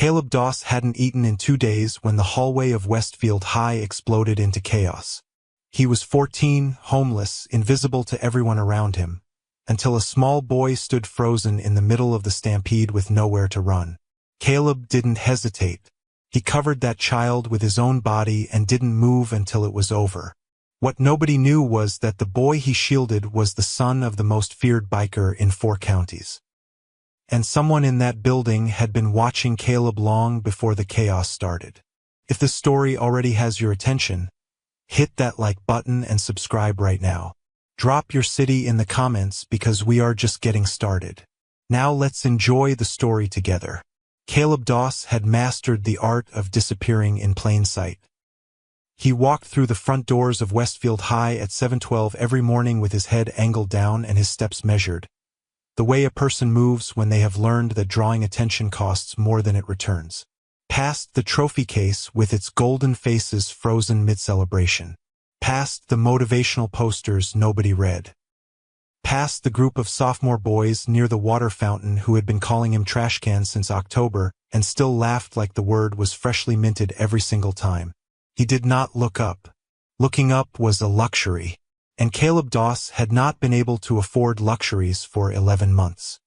Caleb Doss hadn't eaten in 2 days when the hallway of Westfield High exploded into chaos. He was 14, homeless, invisible to everyone around him, until a small boy stood frozen in the middle of the stampede with nowhere to run. Caleb didn't hesitate. He covered that child with his own body and didn't move until it was over. What nobody knew was that the boy he shielded was the son of the most feared biker in 4 counties. And someone in that building had been watching Caleb long before the chaos started. If the story already has your attention, hit that like button and subscribe right now. Drop your city in the comments because we are just getting started. Now let's enjoy the story together. Caleb Doss had mastered the art of disappearing in plain sight. He walked through the front doors of Westfield High at 7:12 every morning with his head angled down and his steps measured, the way a person moves when they have learned that drawing attention costs more than it returns. Past the trophy case with its golden faces frozen mid-celebration. Past the motivational posters nobody read. Past the group of sophomore boys near the water fountain who had been calling him trash can since October and still laughed like the word was freshly minted every single time. He did not look up. Looking up was a luxury, and Caleb Doss had not been able to afford luxuries for 11 months.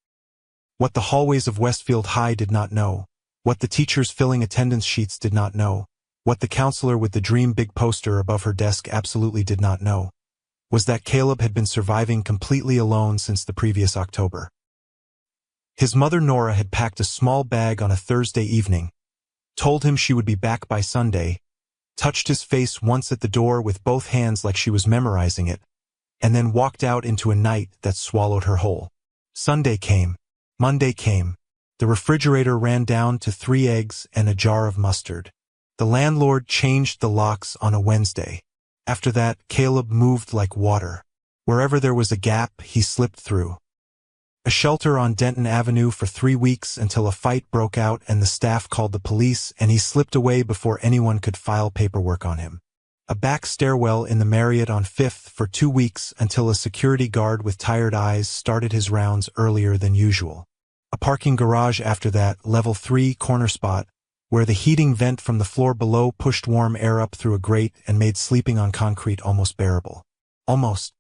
What the hallways of Westfield High did not know, what the teachers filling attendance sheets did not know, what the counselor with the dream big poster above her desk absolutely did not know, was that Caleb had been surviving completely alone since the previous October. His mother Nora had packed a small bag on a Thursday evening, told him she would be back by Sunday, touched his face once at the door with both hands like she was memorizing it, and then walked out into a night that swallowed her whole. Sunday came. Monday came. The refrigerator ran down to 3 eggs and a jar of mustard. The landlord changed the locks on a Wednesday. After that, Caleb moved like water. Wherever there was a gap, he slipped through. A shelter on Denton Avenue for 3 weeks until a fight broke out and the staff called the police and he slipped away before anyone could file paperwork on him. A back stairwell in the Marriott on 5th for 2 weeks until a security guard with tired eyes started his rounds earlier than usual. A parking garage after that, level 3 corner spot, where the heating vent from the floor below pushed warm air up through a grate and made sleeping on concrete almost bearable. Almost.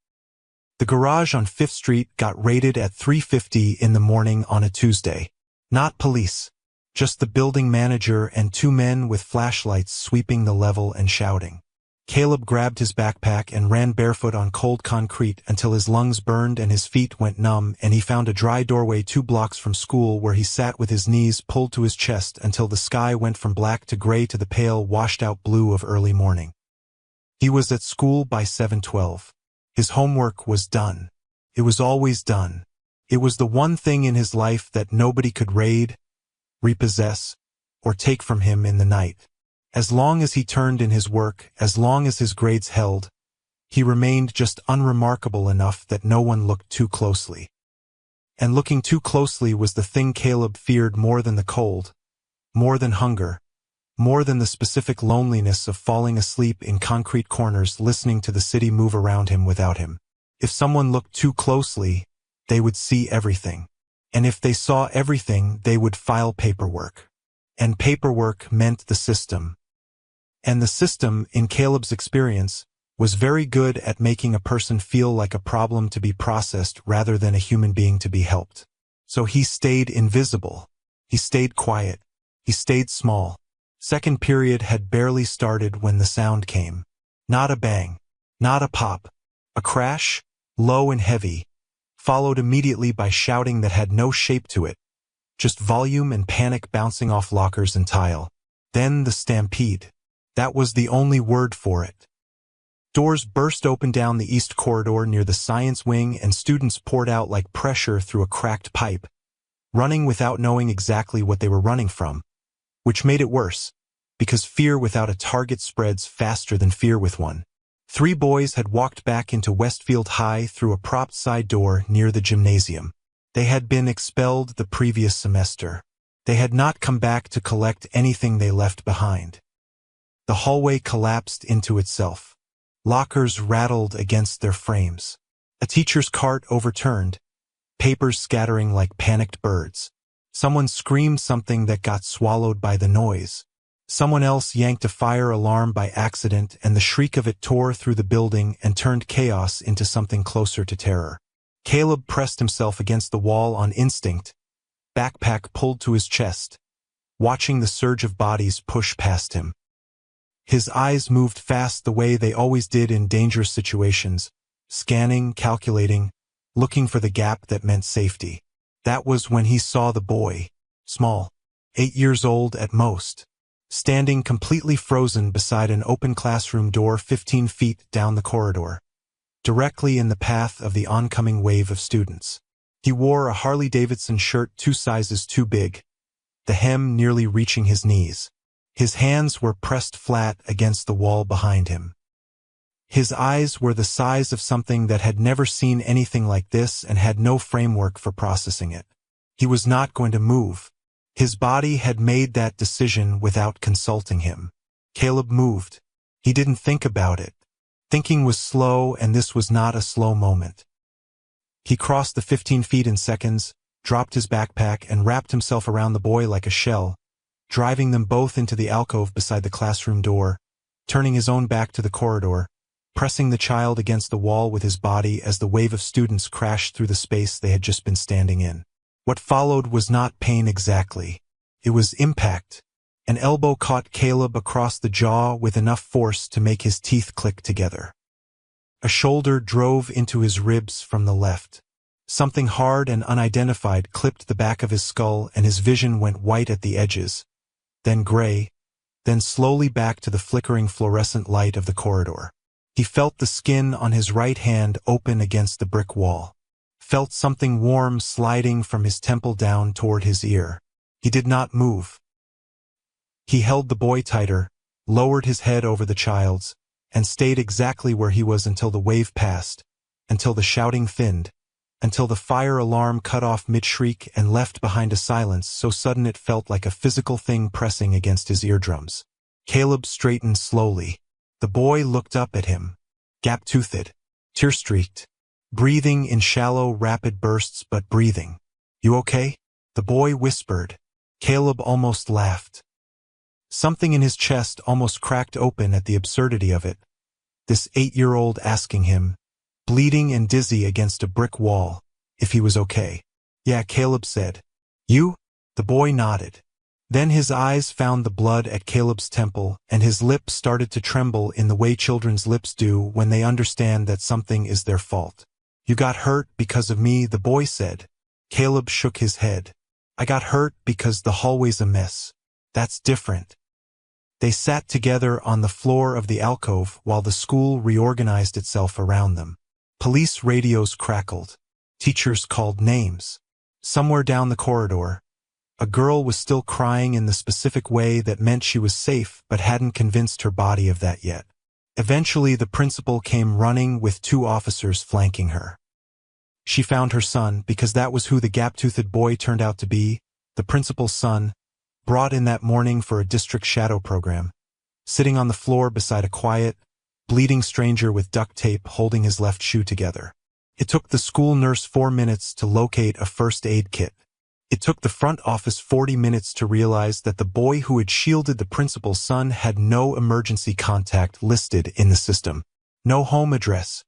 The garage on 5th Street got raided at 3:50 in the morning on a Tuesday. Not police. Just the building manager and 2 men with flashlights sweeping the level and shouting. Caleb grabbed his backpack and ran barefoot on cold concrete until his lungs burned and his feet went numb, and he found a dry doorway 2 blocks from school where he sat with his knees pulled to his chest until the sky went from black to gray to the pale, washed-out blue of early morning. He was at school by 7:12. His homework was done. It was always done. It was the one thing in his life that nobody could raid, repossess, or take from him in the night. As long as he turned in his work, as long as his grades held, he remained just unremarkable enough that no one looked too closely. And looking too closely was the thing Caleb feared more than the cold, more than hunger, more than the specific loneliness of falling asleep in concrete corners listening to the city move around him without him. If someone looked too closely, they would see everything. And if they saw everything, they would file paperwork. And paperwork meant the system. And the system, in Caleb's experience, was very good at making a person feel like a problem to be processed rather than a human being to be helped. So he stayed invisible. He stayed quiet. He stayed small. Second period had barely started when the sound came. Not a bang. Not a pop. A crash, low and heavy, followed immediately by shouting that had no shape to it. Just volume and panic bouncing off lockers and tile. Then the stampede. That was the only word for it. Doors burst open down the east corridor near the science wing and students poured out like pressure through a cracked pipe, running without knowing exactly what they were running from, which made it worse, because fear without a target spreads faster than fear with one. 3 boys had walked back into Westfield High through a propped side door near the gymnasium. They had been expelled the previous semester. They had not come back to collect anything they left behind. The hallway collapsed into itself. Lockers rattled against their frames. A teacher's cart overturned, papers scattering like panicked birds. Someone screamed something that got swallowed by the noise. Someone else yanked a fire alarm by accident, and the shriek of it tore through the building and turned chaos into something closer to terror. Caleb pressed himself against the wall on instinct, backpack pulled to his chest, watching the surge of bodies push past him. His eyes moved fast the way they always did in dangerous situations, scanning, calculating, looking for the gap that meant safety. That was when he saw the boy, small, 8 years old at most, standing completely frozen beside an open classroom door 15 feet down the corridor, directly in the path of the oncoming wave of students. He wore a Harley-Davidson shirt 2 sizes too big, the hem nearly reaching his knees. His hands were pressed flat against the wall behind him. His eyes were the size of something that had never seen anything like this and had no framework for processing it. He was not going to move. His body had made that decision without consulting him. Caleb moved. He didn't think about it. Thinking was slow, and this was not a slow moment. He crossed the 15 feet in seconds, dropped his backpack, and wrapped himself around the boy like a shell, driving them both into the alcove beside the classroom door, turning his own back to the corridor, pressing the child against the wall with his body as the wave of students crashed through the space they had just been standing in. What followed was not pain exactly. It was impact. An elbow caught Caleb across the jaw with enough force to make his teeth click together. A shoulder drove into his ribs from the left. Something hard and unidentified clipped the back of his skull, and his vision went white at the edges, then gray, then slowly back to the flickering fluorescent light of the corridor. He felt the skin on his right hand open against the brick wall, felt something warm sliding from his temple down toward his ear. He did not move. He held the boy tighter, lowered his head over the child's, and stayed exactly where he was until the wave passed, until the shouting thinned, until the fire alarm cut off mid-shriek and left behind a silence so sudden it felt like a physical thing pressing against his eardrums. Caleb straightened slowly. The boy looked up at him, gap-toothed, tear-streaked, breathing in shallow, rapid bursts but breathing. "You okay?" the boy whispered. Caleb almost laughed. Something in his chest almost cracked open at the absurdity of it. This 8-year-old asking him, bleeding and dizzy against a brick wall, if he was okay. "Yeah," Caleb said. "You?" The boy nodded. Then his eyes found the blood at Caleb's temple, and his lips started to tremble in the way children's lips do when they understand that something is their fault. "You got hurt because of me," the boy said. Caleb shook his head. "I got hurt because the hallway's a mess. That's different." They sat together on the floor of the alcove while the school reorganized itself around them. Police radios crackled. Teachers called names. Somewhere down the corridor, a girl was still crying in the specific way that meant she was safe but hadn't convinced her body of that yet. Eventually, the principal came running with 2 officers flanking her. She found her son, because that was who the gap-toothed boy turned out to be, the principal's son, brought in that morning for a district shadow program, sitting on the floor beside a quiet, bleeding stranger with duct tape holding his left shoe together. It took the school nurse 4 minutes to locate a first aid kit. It took the front office 40 minutes to realize that the boy who had shielded the principal's son had no emergency contact listed in the system, no home address,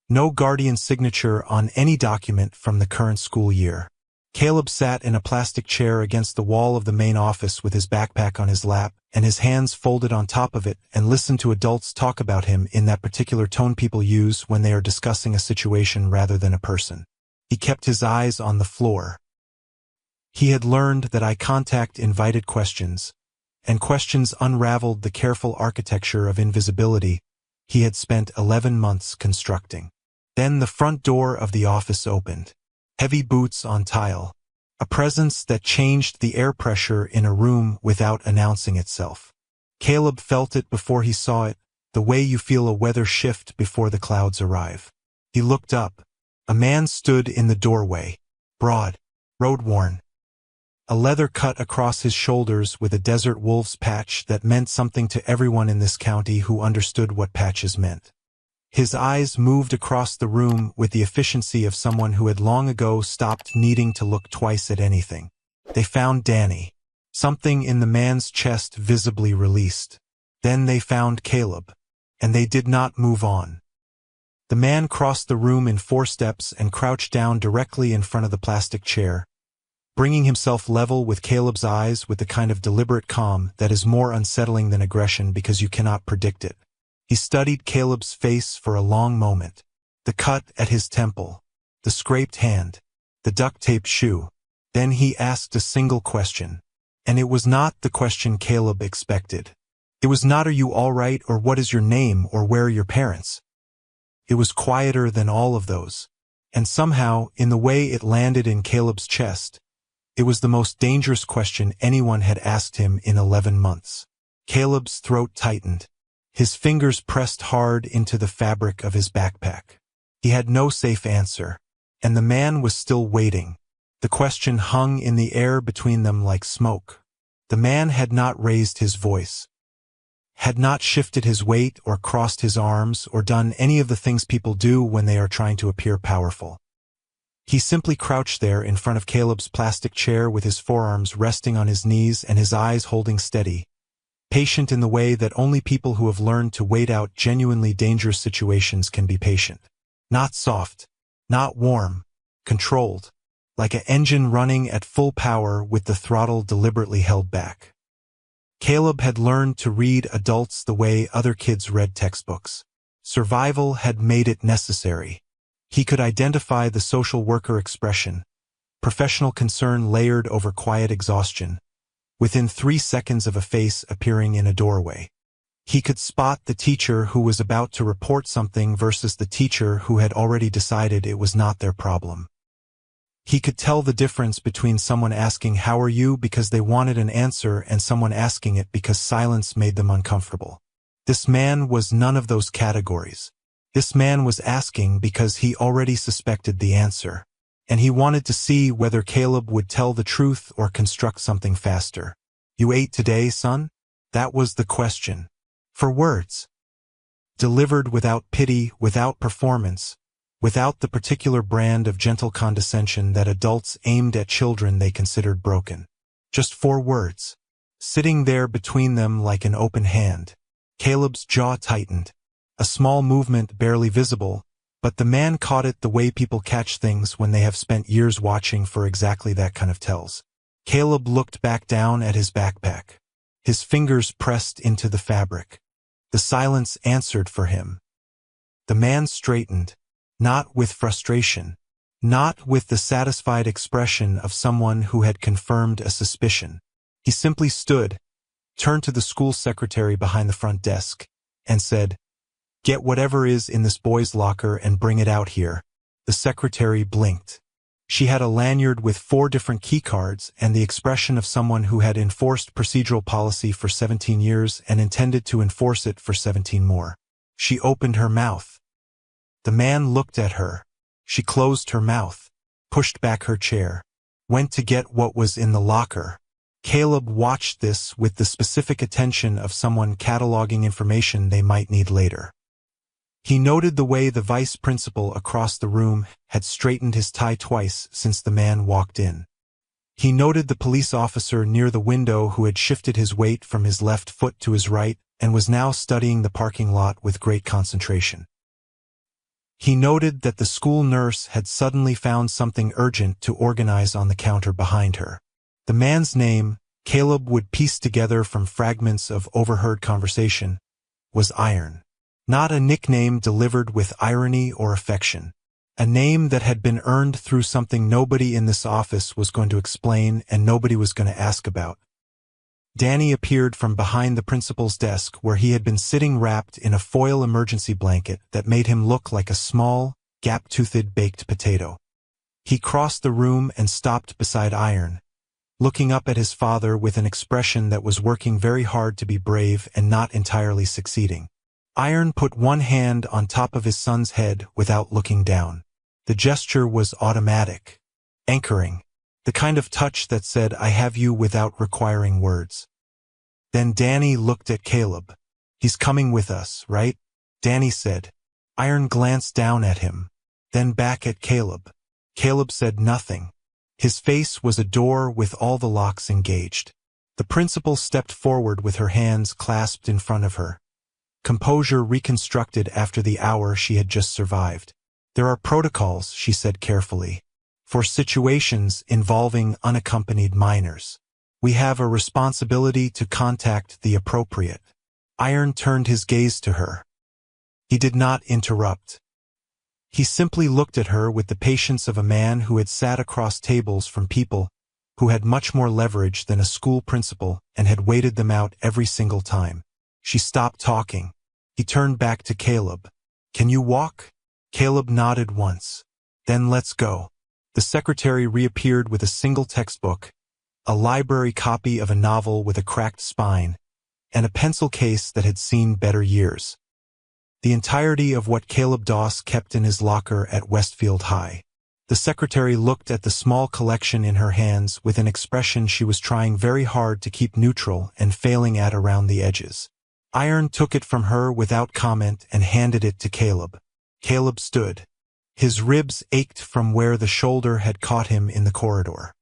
no guardian signature on any document from the current school year. Caleb sat in a plastic chair against the wall of the main office with his backpack on his lap and his hands folded on top of it, and listened to adults talk about him in that particular tone people use when they are discussing a situation rather than a person. He kept his eyes on the floor. He had learned that eye contact invited questions, and questions unraveled the careful architecture of invisibility he had spent 11 months constructing. Then the front door of the office opened. Heavy boots on tile. A presence that changed the air pressure in a room without announcing itself. Caleb felt it before he saw it, the way you feel a weather shift before the clouds arrive. He looked up. A man stood in the doorway, broad, road-worn. A leather cut across his shoulders with a desert wolf's patch that meant something to everyone in this county who understood what patches meant. His eyes moved across the room with the efficiency of someone who had long ago stopped needing to look twice at anything. They found Danny. Something in the man's chest visibly released. Then they found Caleb. And they did not move on. The man crossed the room in 4 steps and crouched down directly in front of the plastic chair, bringing himself level with Caleb's eyes with the kind of deliberate calm that is more unsettling than aggression because you cannot predict it. He studied Caleb's face for a long moment. The cut at his temple, the scraped hand, the duct-taped shoe. Then he asked a single question. And it was not the question Caleb expected. It was not, "Are you all right?" or "What is your name?" or "Where are your parents?" It was quieter than all of those. And somehow, in the way it landed in Caleb's chest, it was the most dangerous question anyone had asked him in 11 months. Caleb's throat tightened. His fingers pressed hard into the fabric of his backpack. He had no safe answer. And the man was still waiting. The question hung in the air between them like smoke. The man had not raised his voice, had not shifted his weight or crossed his arms or done any of the things people do when they are trying to appear powerful. He simply crouched there in front of Caleb's plastic chair with his forearms resting on his knees and his eyes holding steady, patient in the way that only people who have learned to wait out genuinely dangerous situations can be patient. Not soft, not warm, controlled, like an engine running at full power with the throttle deliberately held back. Caleb had learned to read adults the way other kids read textbooks. Survival had made it necessary. He could identify the social worker expression, professional concern layered over quiet exhaustion, within 3 seconds of a face appearing in a doorway. He could spot the teacher who was about to report something versus the teacher who had already decided it was not their problem. He could tell the difference between someone asking "How are you?" because they wanted an answer and someone asking it because silence made them uncomfortable. This man was none of those categories. This man was asking because he already suspected the answer, and he wanted to see whether Caleb would tell the truth or construct something faster. "You ate today, son?" That was the question. For words. Delivered without pity, without performance, without the particular brand of gentle condescension that adults aimed at children they considered broken. Just 4 words. Sitting there between them like an open hand. Caleb's jaw tightened. A small movement barely visible, but the man caught it the way people catch things when they have spent years watching for exactly that kind of tells. Caleb looked back down at his backpack. His fingers pressed into the fabric. The silence answered for him. The man straightened. Not with frustration, not with the satisfied expression of someone who had confirmed a suspicion. He simply stood, turned to the school secretary behind the front desk, and said, "Get whatever is in this boy's locker and bring it out here." The secretary blinked. She had a lanyard with 4 different key cards and the expression of someone who had enforced procedural policy for 17 years and intended to enforce it for 17 more. She opened her mouth. The man looked at her. She closed her mouth, pushed back her chair, went to get what was in the locker. Caleb watched this with the specific attention of someone cataloging information they might need later. He noted the way the vice principal across the room had straightened his tie twice since the man walked in. He noted the police officer near the window who had shifted his weight from his left foot to his right and was now studying the parking lot with great concentration. He noted that the school nurse had suddenly found something urgent to organize on the counter behind her. The man's name, Caleb would piece together from fragments of overheard conversation, was Iron. Not a nickname delivered with irony or affection. A name that had been earned through something nobody in this office was going to explain and nobody was going to ask about. Danny appeared from behind the principal's desk where he had been sitting wrapped in a foil emergency blanket that made him look like a small, gap-toothed baked potato. He crossed the room and stopped beside Iron, looking up at his father with an expression that was working very hard to be brave and not entirely succeeding. Iron put one hand on top of his son's head without looking down. The gesture was automatic, anchoring, the kind of touch that said, "I have you," without requiring words. Then Danny looked at Caleb. "He's coming with us, right?" Danny said. Iron glanced down at him, then back at Caleb. Caleb said nothing. His face was a door with all the locks engaged. The principal stepped forward with her hands clasped in front of her, composure reconstructed after the hour she had just survived. "There are protocols," she said carefully, "for situations involving unaccompanied minors. We have a responsibility to contact the appropriate." Iron turned his gaze to her. He did not interrupt. He simply looked at her with the patience of a man who had sat across tables from people who had much more leverage than a school principal and had waited them out every single time. She stopped talking. He turned back to Caleb. "Can you walk?" Caleb nodded once. "Then let's go." The secretary reappeared with a single textbook, a library copy of a novel with a cracked spine, and a pencil case that had seen better years. The entirety of what Caleb Doss kept in his locker at Westfield High. The secretary looked at the small collection in her hands with an expression she was trying very hard to keep neutral and failing at around the edges. Iron took it from her without comment and handed it to Caleb. Caleb stood. His ribs ached from where the shoulder had caught him in the corridor.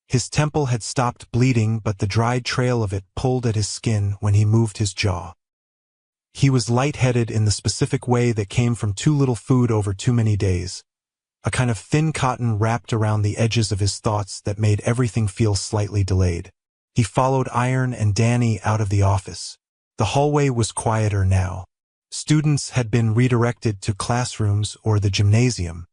His temple had stopped bleeding, but the dried trail of it pulled at his skin when he moved his jaw. He was lightheaded in the specific way that came from too little food over too many days. A kind of thin cotton wrapped around the edges of his thoughts that made everything feel slightly delayed. He followed Iron and Danny out of the office. The hallway was quieter now. Students had been redirected to classrooms or the gymnasium.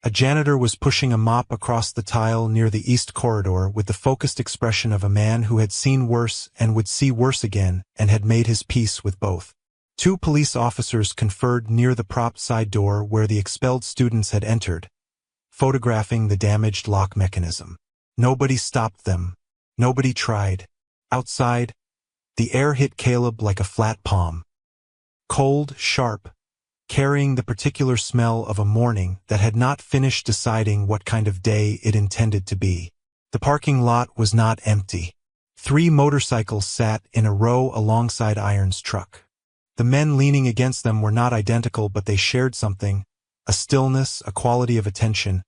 A janitor was pushing a mop across the tile near the east corridor with the focused expression of a man who had seen worse and would see worse again and had made his peace with both. Two police officers conferred near the propped side door where the expelled students had entered, photographing the damaged lock mechanism. Nobody stopped them. Nobody tried. Outside, the air hit Caleb like a flat palm. Cold, sharp, carrying the particular smell of a morning that had not finished deciding what kind of day it intended to be. The parking lot was not empty. 3 motorcycles sat in a row alongside Iron's truck. The men leaning against them were not identical, but they shared something, a stillness, a quality of attention,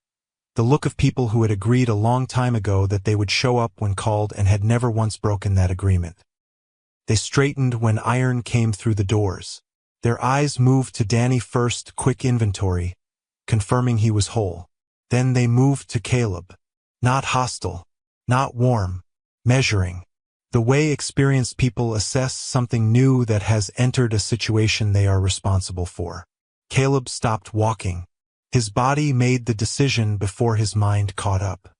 the look of people who had agreed a long time ago that they would show up when called and had never once broken that agreement. They straightened when Iron came through the doors. Their eyes moved to Danny first, quick inventory, confirming he was whole. Then they moved to Caleb. Not hostile, not warm, measuring. The way experienced people assess something new that has entered a situation they are responsible for. Caleb stopped walking. His body made the decision before his mind caught up.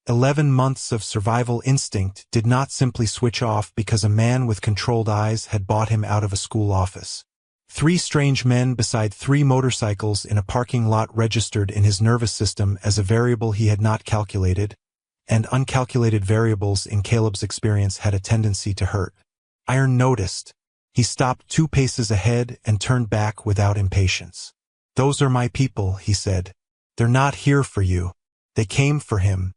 11 months of survival instinct did not simply switch off because a man with controlled eyes had bought him out of a school office. 3 strange men beside 3 motorcycles in a parking lot registered in his nervous system as a variable he had not calculated, and uncalculated variables in Caleb's experience had a tendency to hurt. Iron noticed. He stopped 2 paces ahead and turned back without impatience. "Those are my people," he said. "They're not here for you. They came for him."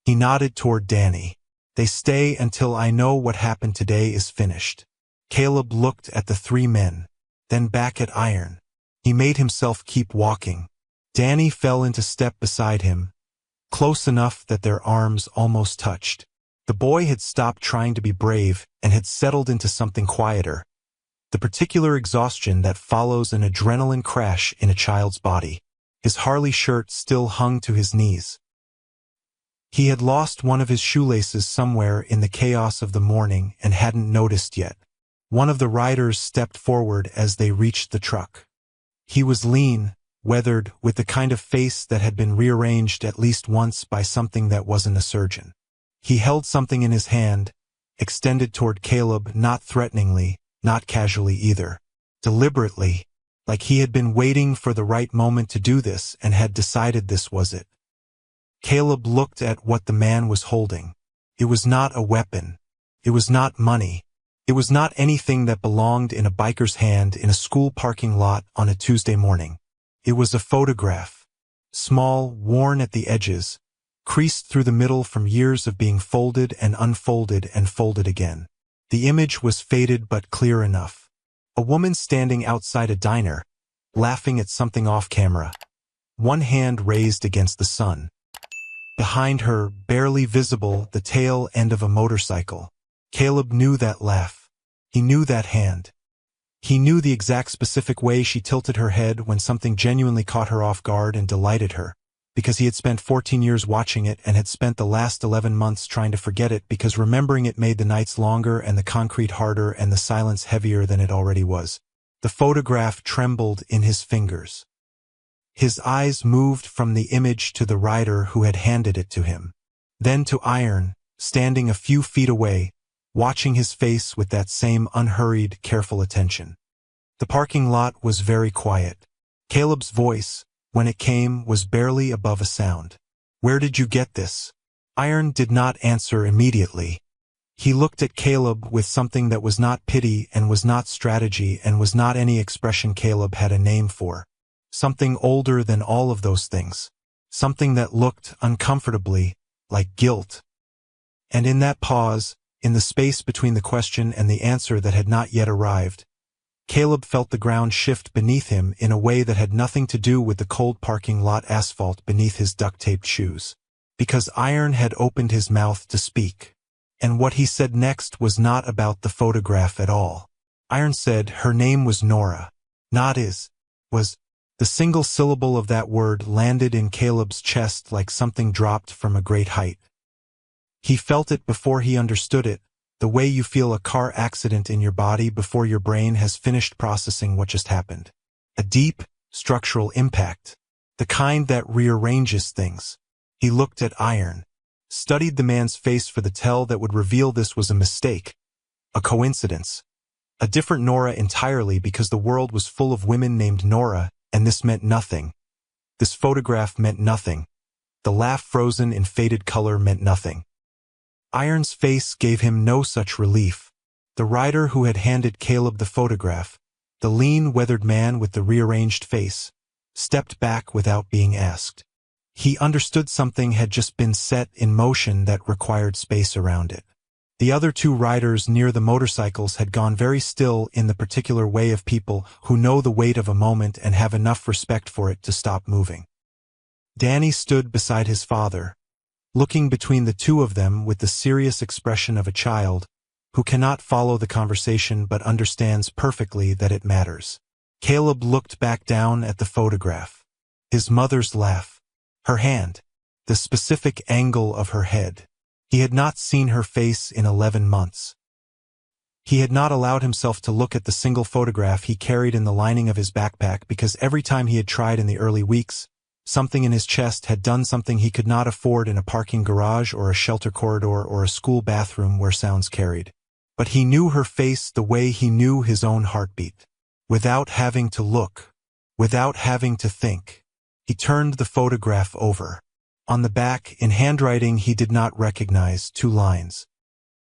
He nodded toward Danny. "They stay until I know what happened today is finished." Caleb looked at the 3 men, then back at Iron. He made himself keep walking. Danny fell into step beside him, close enough that their arms almost touched. The boy had stopped trying to be brave and had settled into something quieter, the particular exhaustion that follows an adrenaline crash in a child's body. His Harley shirt still hung to his knees. He had lost one of his shoelaces somewhere in the chaos of the morning and hadn't noticed yet. One of the riders stepped forward as they reached the truck. He was lean, weathered, with the kind of face that had been rearranged at least once by something that wasn't a surgeon. He held something in his hand, extended toward Caleb, not threateningly, not casually either. Deliberately, like he had been waiting for the right moment to do this and had decided this was it. Caleb looked at what the man was holding. It was not a weapon. It was not money. It was not anything that belonged in a biker's hand in a school parking lot on a Tuesday morning. It was a photograph. Small, worn at the edges, creased through the middle from years of being folded and folded again. The image was faded but clear enough. A woman standing outside a diner, laughing at something off camera, one hand raised against the sun. Behind her, barely visible, the tail end of a motorcycle. Caleb knew that laugh. He knew that hand. He knew the exact specific way she tilted her head when something genuinely caught her off guard and delighted her, because he had spent 14 years watching it and had spent the last 11 months trying to forget it because remembering it made the nights longer and the concrete harder and the silence heavier than it already was. The photograph trembled in his fingers. His eyes moved from the image to the rider who had handed it to him. Then to Iron, standing a few feet away, watching his face with that same unhurried, careful attention. The parking lot was very quiet. Caleb's voice, when it came, was barely above a sound. "Where did you get this?" Iron did not answer immediately. He looked at Caleb with something that was not pity and was not strategy and was not any expression Caleb had a name for. Something older than all of those things. Something that looked uncomfortably like guilt. And in that pause, in the space between the question and the answer that had not yet arrived, Caleb felt the ground shift beneath him in a way that had nothing to do with the cold parking lot asphalt beneath his duct-taped shoes. Because Iron had opened his mouth to speak. And what he said next was not about the photograph at all. Iron said her name was Nora. Not is. Was. The single syllable of that word landed in Caleb's chest like something dropped from a great height. He felt it before he understood it, the way you feel a car accident in your body before your brain has finished processing what just happened. A deep, structural impact. The kind that rearranges things. He looked at Iron. Studied the man's face for the tell that would reveal this was a mistake. A coincidence. A different Nora entirely because the world was full of women named Nora, and this meant nothing. This photograph meant nothing. The laugh frozen in faded color meant nothing. Iron's face gave him no such relief. The rider who had handed Caleb the photograph, the lean, weathered man with the rearranged face, stepped back without being asked. He understood something had just been set in motion that required space around it. The other two riders near the motorcycles had gone very still in the particular way of people who know the weight of a moment and have enough respect for it to stop moving. Danny stood beside his father, looking between the two of them with the serious expression of a child who cannot follow the conversation but understands perfectly that it matters. Caleb looked back down at the photograph. His mother's laugh. Her hand. The specific angle of her head. He had not seen her face in 11 months. He had not allowed himself to look at the single photograph he carried in the lining of his backpack because every time he had tried in the early weeks, something in his chest had done something he could not afford in a parking garage or a shelter corridor or a school bathroom where sounds carried. But he knew her face the way he knew his own heartbeat. Without having to look. Without having to think. He turned the photograph over. On the back, in handwriting he did not recognize, 2 lines.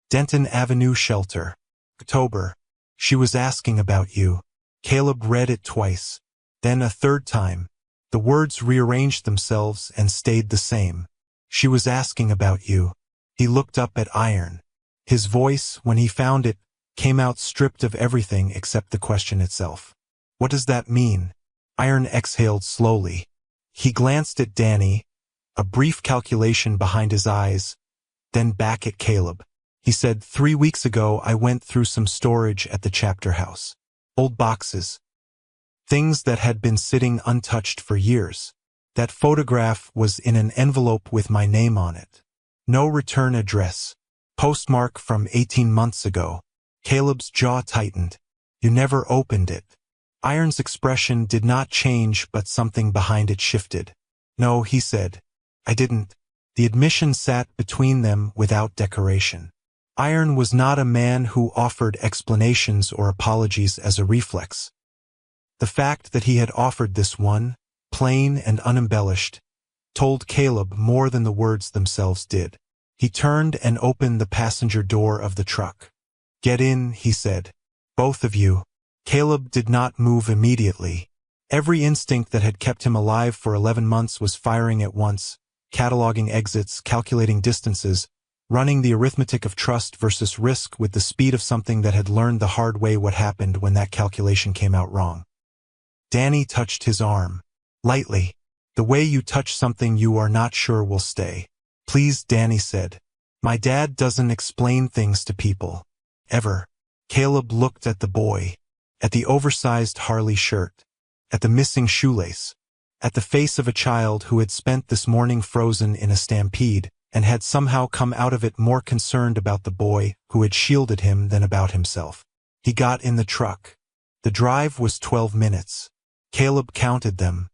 Denton Avenue Shelter. October. She was asking about you. Caleb read it twice. Then a third time. The words rearranged themselves and stayed the same. She was asking about you. He looked up at Iron. His voice, when he found it, came out stripped of everything except the question itself. What does that mean? Iron exhaled slowly. He glanced at Danny, a brief calculation behind his eyes, then back at Caleb. He said, 3 weeks ago I went through some storage at the chapter house. Old boxes. Things that had been sitting untouched for years. That photograph was in an envelope with my name on it. No return address. Postmark from 18 months ago. Caleb's jaw tightened. You never opened it. Iron's expression did not change, but something behind it shifted. No, he said. I didn't. The admission sat between them without decoration. Iron was not a man who offered explanations or apologies as a reflex. The fact that he had offered this one, plain and unembellished, told Caleb more than the words themselves did. He turned and opened the passenger door of the truck. Get in, he said. Both of you. Caleb did not move immediately. Every instinct that had kept him alive for 11 months was firing at once, cataloging exits, calculating distances, running the arithmetic of trust versus risk with the speed of something that had learned the hard way what happened when that calculation came out wrong. Danny touched his arm. Lightly. The way you touch something you are not sure will stay. Please, Danny said. My dad doesn't explain things to people. Ever. Caleb looked at the boy. At the oversized Harley shirt. At the missing shoelace. At the face of a child who had spent this morning frozen in a stampede, and had somehow come out of it more concerned about the boy who had shielded him than about himself. He got in the truck. The drive was 12 minutes. Caleb counted them.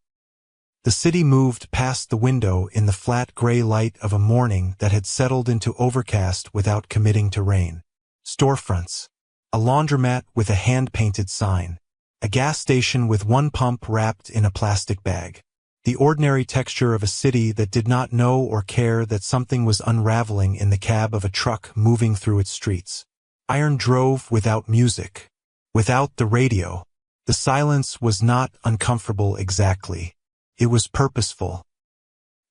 The city moved past the window in the flat gray light of a morning that had settled into overcast without committing to rain. Storefronts. A laundromat with a hand-painted sign. A gas station with one pump wrapped in a plastic bag. The ordinary texture of a city that did not know or care that something was unraveling in the cab of a truck moving through its streets. Iron drove without music. Without the radio. The silence was not uncomfortable exactly. It was purposeful.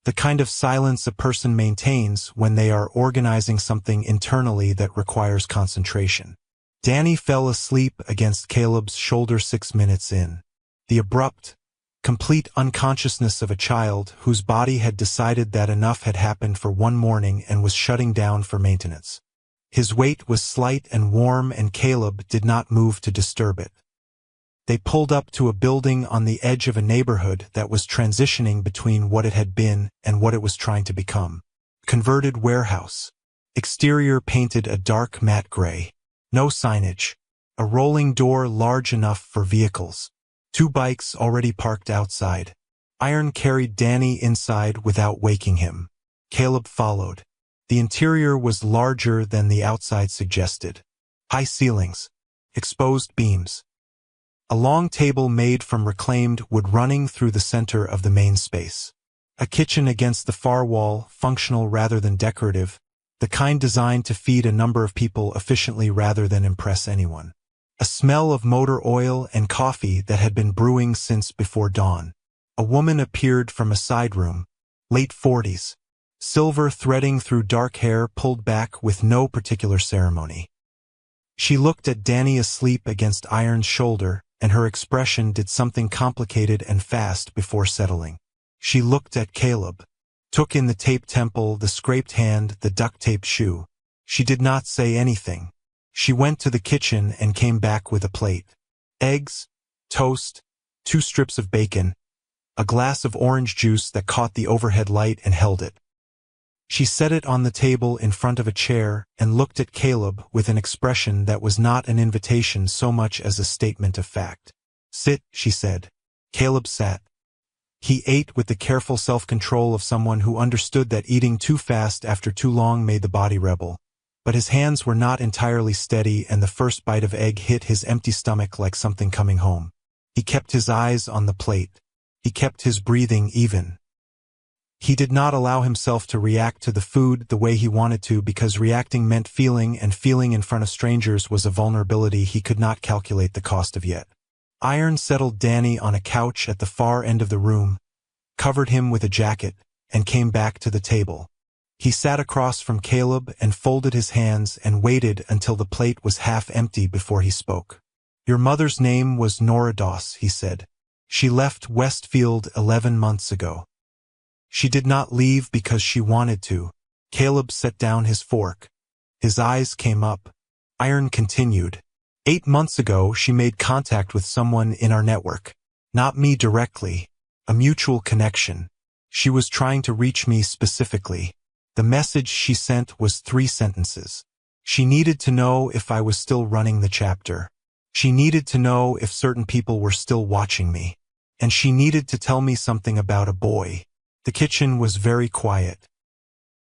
The kind of silence a person maintains when they are organizing something internally that requires concentration. Danny fell asleep against Caleb's shoulder 6 minutes in. The abrupt, complete unconsciousness of a child whose body had decided that enough had happened for one morning and was shutting down for maintenance. His weight was slight and warm, and Caleb did not move to disturb it. They pulled up to a building on the edge of a neighborhood that was transitioning between what it had been and what it was trying to become. Converted warehouse. Exterior painted a dark matte gray. No signage. A rolling door large enough for vehicles. 2 bikes already parked outside. Iron carried Danny inside without waking him. Caleb followed. The interior was larger than the outside suggested. High ceilings. Exposed beams. A long table made from reclaimed wood running through the center of the main space. A kitchen against the far wall, functional rather than decorative, the kind designed to feed a number of people efficiently rather than impress anyone. A smell of motor oil and coffee that had been brewing since before dawn. A woman appeared from a side room, late 40s, silver threading through dark hair pulled back with no particular ceremony. She looked at Danny asleep against Iron's shoulder, and her expression did something complicated and fast before settling. She looked at Caleb, took in the taped temple, the scraped hand, the duct-taped shoe. She did not say anything. She went to the kitchen and came back with a plate. Eggs, toast, 2 strips of bacon, a glass of orange juice that caught the overhead light and held it. She set it on the table in front of a chair and looked at Caleb with an expression that was not an invitation so much as a statement of fact. Sit, she said. Caleb sat. He ate with the careful self-control of someone who understood that eating too fast after too long made the body rebel. But his hands were not entirely steady, and the first bite of egg hit his empty stomach like something coming home. He kept his eyes on the plate. He kept his breathing even. He did not allow himself to react to the food the way he wanted to, because reacting meant feeling, and feeling in front of strangers was a vulnerability he could not calculate the cost of yet. Iron settled Danny on a couch at the far end of the room, covered him with a jacket, and came back to the table. He sat across from Caleb and folded his hands and waited until the plate was half empty before he spoke. Your mother's name was Nora Doss, he said. She left Westfield 11 months ago. She did not leave because she wanted to. Caleb set down his fork. His eyes came up. Iron continued. 8 months ago, she made contact with someone in our network. Not me directly. A mutual connection. She was trying to reach me specifically. The message she sent was 3 sentences. She needed to know if I was still running the chapter. She needed to know if certain people were still watching me. And she needed to tell me something about a boy. The kitchen was very quiet.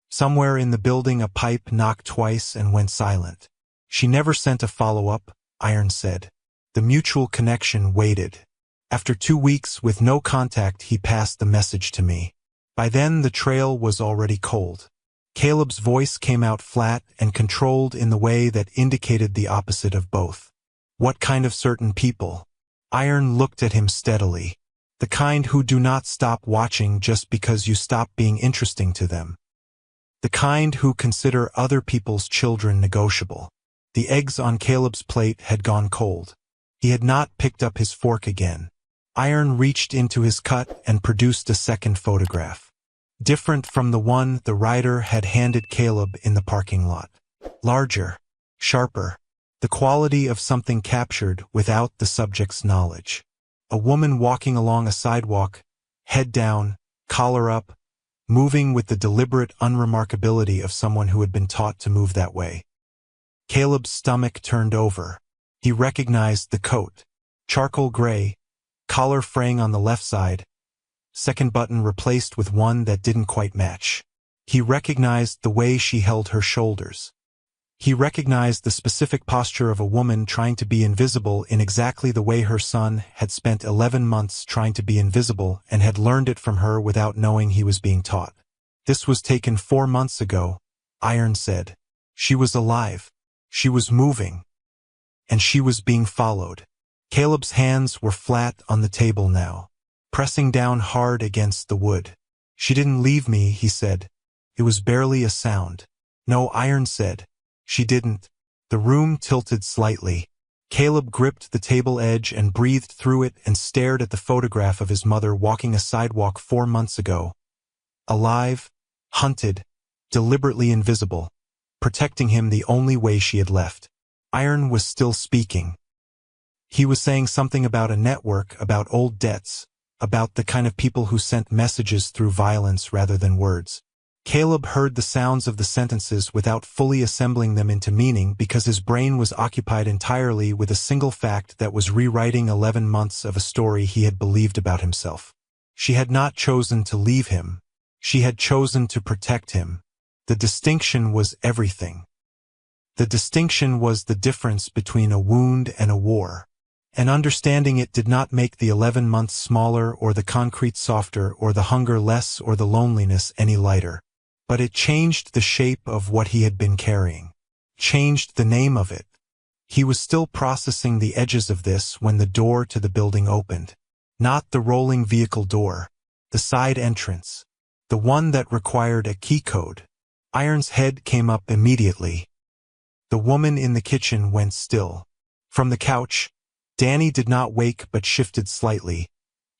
Somewhere in the building a pipe knocked twice and went silent. She never sent a follow-up, Iron said. The mutual connection waited. After 2 weeks with no contact, he passed the message to me. By then the trail was already cold. Caleb's voice came out flat and controlled in the way that indicated the opposite of both. What kind of certain people? Iron looked at him steadily. The kind who do not stop watching just because you stop being interesting to them. The kind who consider other people's children negotiable. The eggs on Caleb's plate had gone cold. He had not picked up his fork again. Iron reached into his cut and produced a second photograph. different from the one the rider had handed Caleb in the parking lot. Larger, sharper, the quality of something captured without the subject's knowledge. A woman walking along a sidewalk, head down, collar up, moving with the deliberate unremarkability of someone who had been taught to move that way. Caleb's stomach turned over. He recognized the coat. Charcoal gray, collar fraying on the left side, second button replaced with one that didn't quite match. He recognized the way she held her shoulders. He recognized the specific posture of a woman trying to be invisible in exactly the way her son had spent 11 months trying to be invisible and had learned it from her without knowing he was being taught. This was taken 4 months ago, Iron said. She was alive. She was moving. And she was being followed. Caleb's hands were flat on the table now, pressing down hard against the wood. She didn't leave me, he said. It was barely a sound. No, Iron said. She didn't. The room tilted slightly. Caleb gripped the table edge and breathed through it and stared at the photograph of his mother walking a sidewalk 4 months ago. Alive, hunted, deliberately invisible, protecting him the only way she had left. Iron was still speaking. He was saying something about a network, about old debts, about the kind of people who sent messages through violence rather than words. Caleb heard the sounds of the sentences without fully assembling them into meaning because his brain was occupied entirely with a single fact that was rewriting 11 months of a story he had believed about himself. She had not chosen to leave him. She had chosen to protect him. The distinction was everything. The distinction was the difference between a wound and a war. And understanding it did not make the 11 months smaller or the concrete softer or the hunger less or the loneliness any lighter. But it changed the shape of what he had been carrying. Changed the name of it. He was still processing the edges of this when the door to the building opened. Not the rolling vehicle door. The side entrance. The one that required a key code. Iron's head came up immediately. The woman in the kitchen went still. From the couch, Danny did not wake but shifted slightly,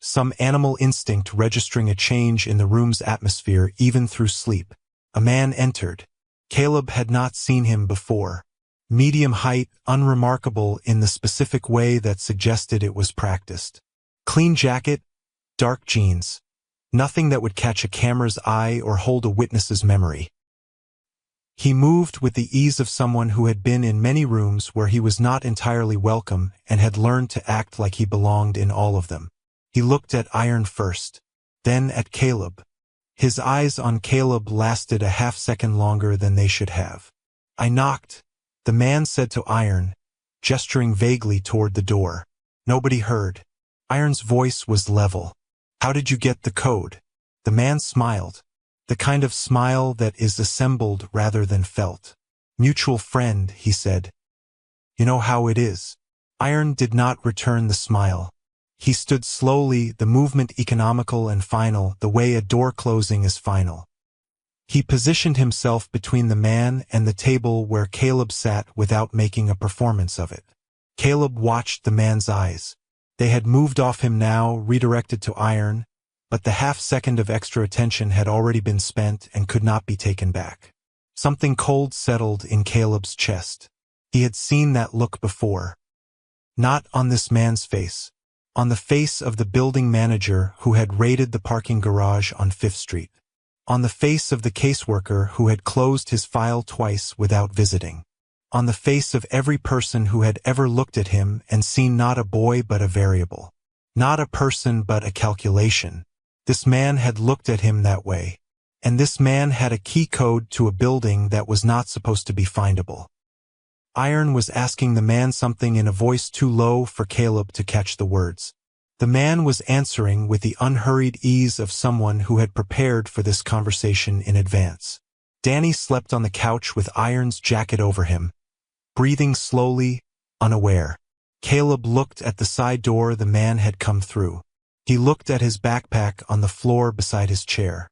some animal instinct registering a change in the room's atmosphere even through sleep. A man entered. Caleb had not seen him before. Medium height, unremarkable in the specific way that suggested it was practiced. Clean jacket, dark jeans. Nothing that would catch a camera's eye or hold a witness's memory. He moved with the ease of someone who had been in many rooms where he was not entirely welcome and had learned to act like he belonged in all of them. He looked at Iron first, then at Caleb. His eyes on Caleb lasted a half-second longer than they should have. I knocked, the man said to Iron, gesturing vaguely toward the door. Nobody heard. Iron's voice was level. How did you get the code? The man smiled. The kind of smile that is assembled rather than felt. Mutual friend, he said. You know how it is. Iron did not return the smile. He stood slowly, the movement economical and final, the way a door closing is final. He positioned himself between the man and the table where Caleb sat without making a performance of it. Caleb watched the man's eyes. They had moved off him now, redirected to Iron, but the half-second of extra attention had already been spent and could not be taken back. Something cold settled in Caleb's chest. He had seen that look before. Not on this man's face. On the face of the building manager who had raided the parking garage on 5th Street. On the face of the caseworker who had closed his file twice without visiting. On the face of every person who had ever looked at him and seen not a boy but a variable. Not a person but a calculation. This man had looked at him that way. And this man had a key code to a building that was not supposed to be findable. Iron was asking the man something in a voice too low for Caleb to catch the words. The man was answering with the unhurried ease of someone who had prepared for this conversation in advance. Danny slept on the couch with Iron's jacket over him, breathing slowly, unaware. Caleb looked at the side door the man had come through. He looked at his backpack on the floor beside his chair.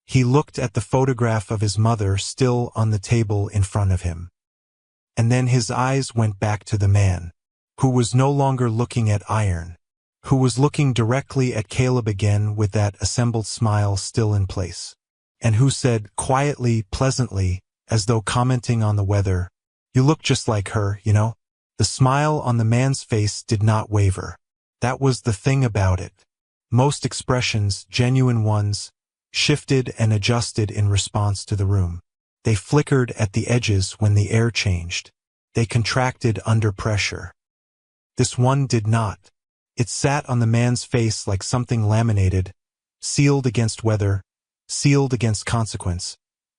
He looked at the photograph of his mother still on the table in front of him. And then his eyes went back to the man, who was no longer looking at Iron, who was looking directly at Caleb again with that assembled smile still in place. and who said, quietly, pleasantly, as though commenting on the weather, "You look just like her, you know?" The smile on the man's face did not waver. That was the thing about it. Most expressions, genuine ones, shifted and adjusted in response to the room. They flickered at the edges when the air changed. They contracted under pressure. This one did not. It sat on the man's face like something laminated, sealed against weather, sealed against consequence,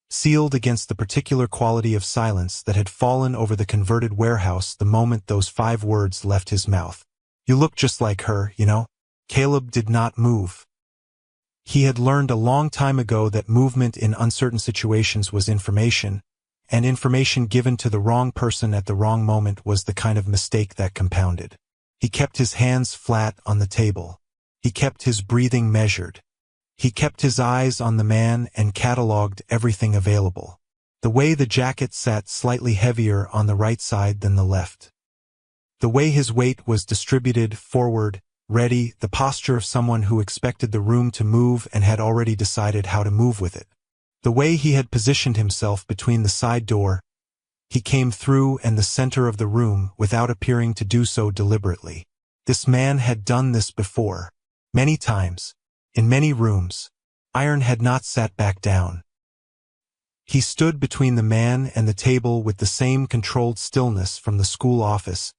sealed against the particular quality of silence that had fallen over the converted warehouse the moment those 5 words left his mouth. "You look just like her, you know?" Caleb did not move. He had learned a long time ago that movement in uncertain situations was information, and information given to the wrong person at the wrong moment was the kind of mistake that compounded. He kept his hands flat on the table. He kept his breathing measured. He kept his eyes on the man and catalogued everything available. The way the jacket sat slightly heavier on the right side than the left. The way his weight was distributed forward, ready, the posture of someone who expected the room to move and had already decided how to move with it. The way he had positioned himself between the side door, he came through and the center of the room without appearing to do so deliberately. This man had done this before. Many times. In many rooms. Iron had not sat back down. He stood between the man and the table with the same controlled stillness from the school office,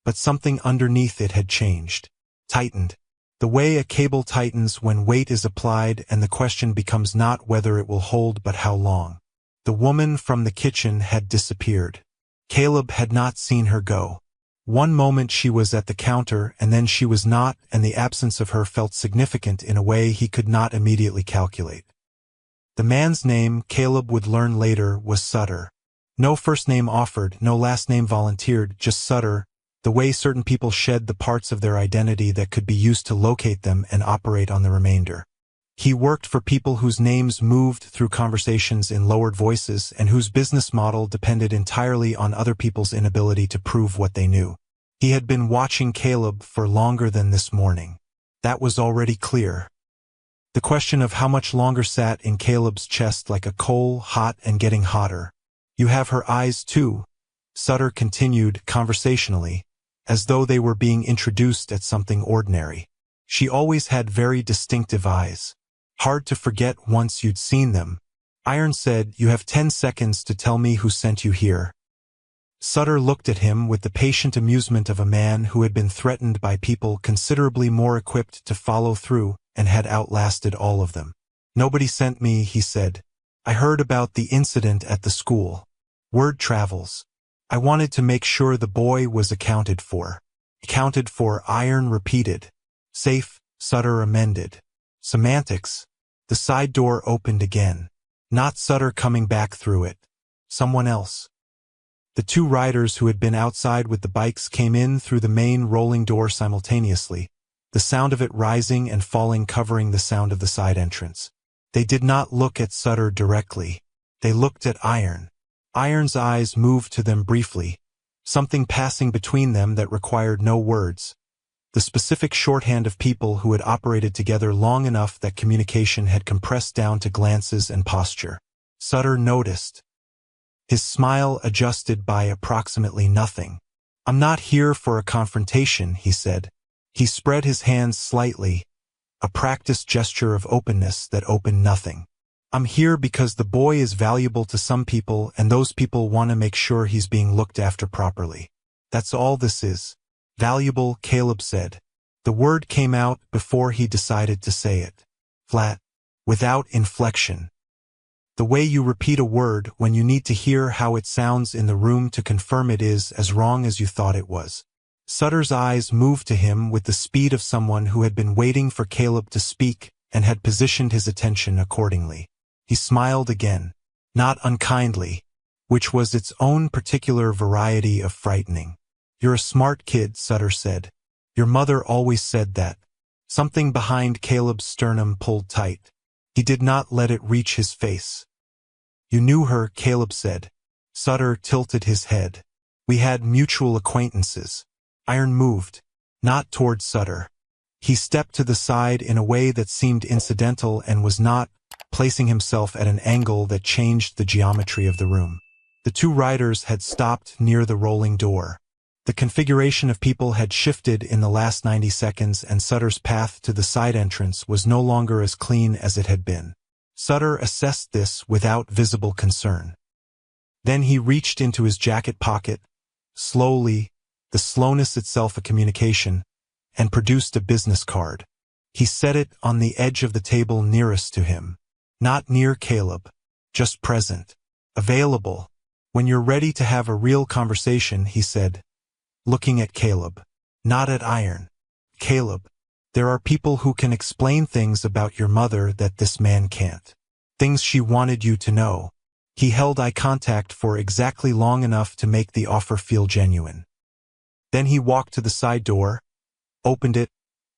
but something underneath it had changed. Tightened. The way a cable tightens when weight is applied and the question becomes not whether it will hold but how long. The woman from the kitchen had disappeared. Caleb had not seen her go. One moment she was at the counter and then she was not, and the absence of her felt significant in a way he could not immediately calculate. The man's name, Caleb would learn later, was Sutter. No first name offered, no last name volunteered, just Sutter, the way certain people shed the parts of their identity that could be used to locate them and operate on the remainder. He worked for people whose names moved through conversations in lowered voices and whose business model depended entirely on other people's inability to prove what they knew. He had been watching Caleb for longer than this morning. That was already clear. The question of how much longer sat in Caleb's chest like a coal, hot and getting hotter. "You have her eyes too," Sutter continued conversationally, as though they were being introduced at something ordinary. "She always had very distinctive eyes. Hard to forget once you'd seen them." Iron said, "You have 10 seconds to tell me who sent you here." Sutter looked at him with the patient amusement of a man who had been threatened by people considerably more equipped to follow through and had outlasted all of them. "Nobody sent me," he said. "I heard about the incident at the school. Word travels. I wanted to make sure the boy was accounted for." "Accounted for," Iron repeated. "Safe," Sutter amended. Semantics. The side door opened again. Not Sutter coming back through it. Someone else. The 2 riders who had been outside with the bikes came in through the main rolling door simultaneously, the sound of it rising and falling covering the sound of the side entrance. They did not look at Sutter directly. They looked at Iron. Iron's eyes moved to them briefly, something passing between them that required no words, the specific shorthand of people who had operated together long enough that communication had compressed down to glances and posture. Sutter noticed. His smile adjusted by approximately nothing. "I'm not here for a confrontation," he said. He spread his hands slightly, a practiced gesture of openness that opened nothing. "I'm here because the boy is valuable to some people and those people want to make sure he's being looked after properly. That's all this is." "Valuable," Caleb said. The word came out before he decided to say it. Flat. Without inflection. The way you repeat a word when you need to hear how it sounds in the room to confirm it is as wrong as you thought it was. Sutter's eyes moved to him with the speed of someone who had been waiting for Caleb to speak and had positioned his attention accordingly. He smiled again, not unkindly, which was its own particular variety of frightening. "You're a smart kid," Sutter said. "Your mother always said that." Something behind Caleb's sternum pulled tight. He did not let it reach his face. "You knew her," Caleb said. Sutter tilted his head. "We had mutual acquaintances." Iron moved, not toward Sutter. He stepped to the side in a way that seemed incidental and was not, placing himself at an angle that changed the geometry of the room. The two riders had stopped near the rolling door. The configuration of people had shifted in the last 90 seconds, and Sutter's path to the side entrance was no longer as clean as it had been. Sutter assessed this without visible concern. Then he reached into his jacket pocket, slowly, the slowness itself a communication, and produced a business card. He set it on the edge of the table nearest to him. Not near Caleb, just present. Available. When you're ready to have a real conversation, he said, looking at Caleb, not at Iron. Caleb, there are people who can explain things about your mother that this man can't. Things she wanted you to know. He held eye contact for exactly long enough to make the offer feel genuine. Then he walked to the side door, opened it,